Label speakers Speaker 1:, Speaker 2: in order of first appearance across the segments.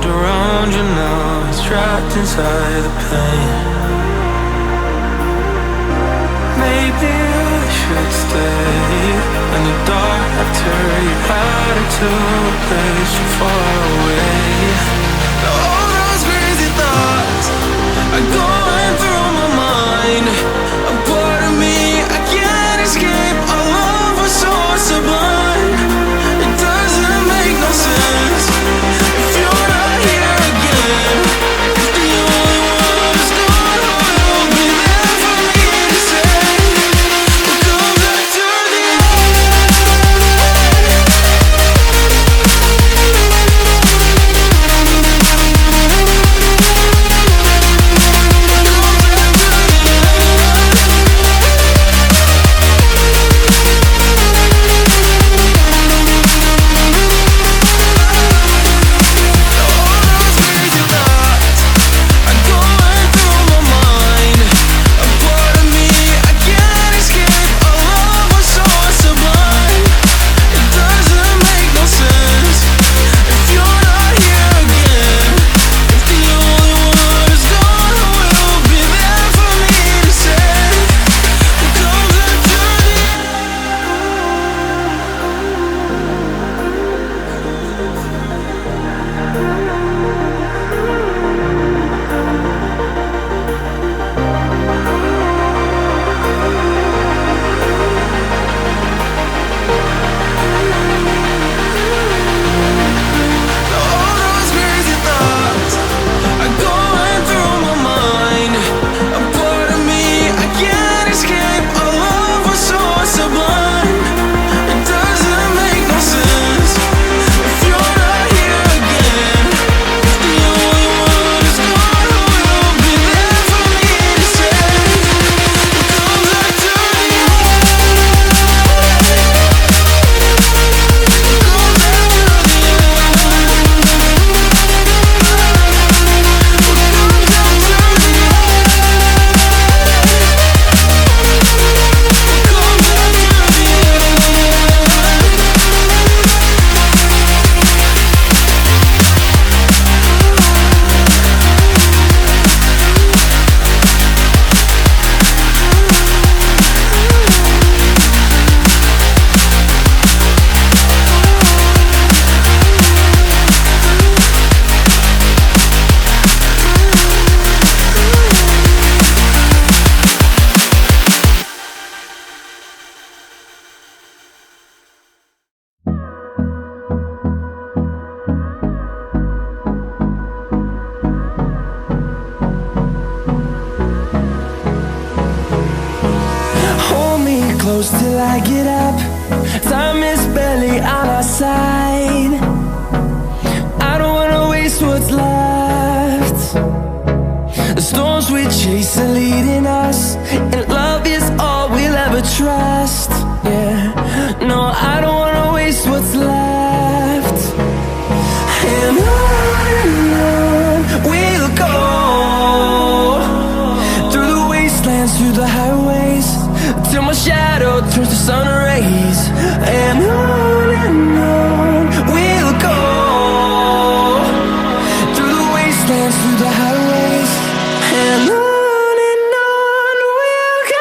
Speaker 1: world around you now is trapped inside the pain. Maybe I should stay in the dark after you had it to a place so far away. All those crazy thoughts are going through my mind. A part of me I can't escape. Our love was so sublime. It doesn't make no sense if you're not here again. If the only one who's gone will be there for me to say, we'll come back to the
Speaker 2: close till I get up. Time is barely on our side. I don't wanna waste what's left. The storms we chase are leading us, and love is all we'll ever trust. Yeah, no, I don't wanna waste what's left. And on we'll go, through the wastelands, through the highways, till my shadow turns to sun rays. And on we'll go, through the wastelands, through the highways, and on we'll go.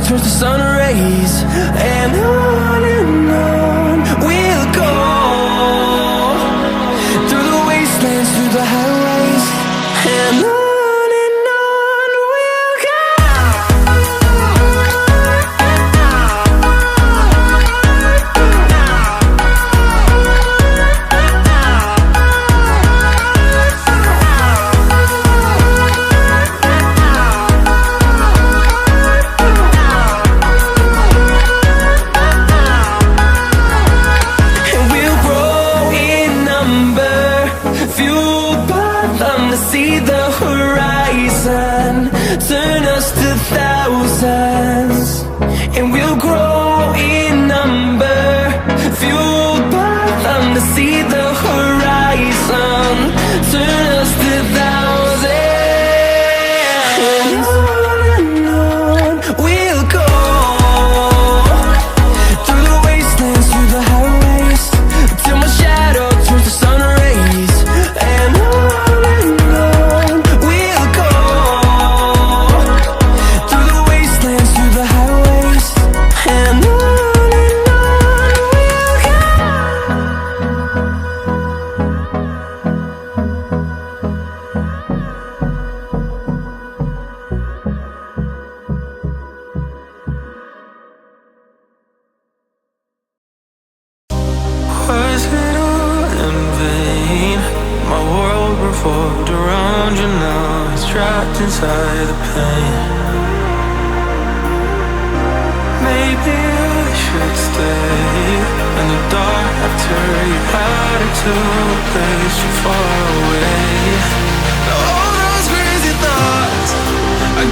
Speaker 2: Turns to sun rays, and on we'll go, through the wastelands, through the highways, and
Speaker 1: the pain. Maybe I should stay in the dark after you had it to a place so far away. All those crazy thoughts, I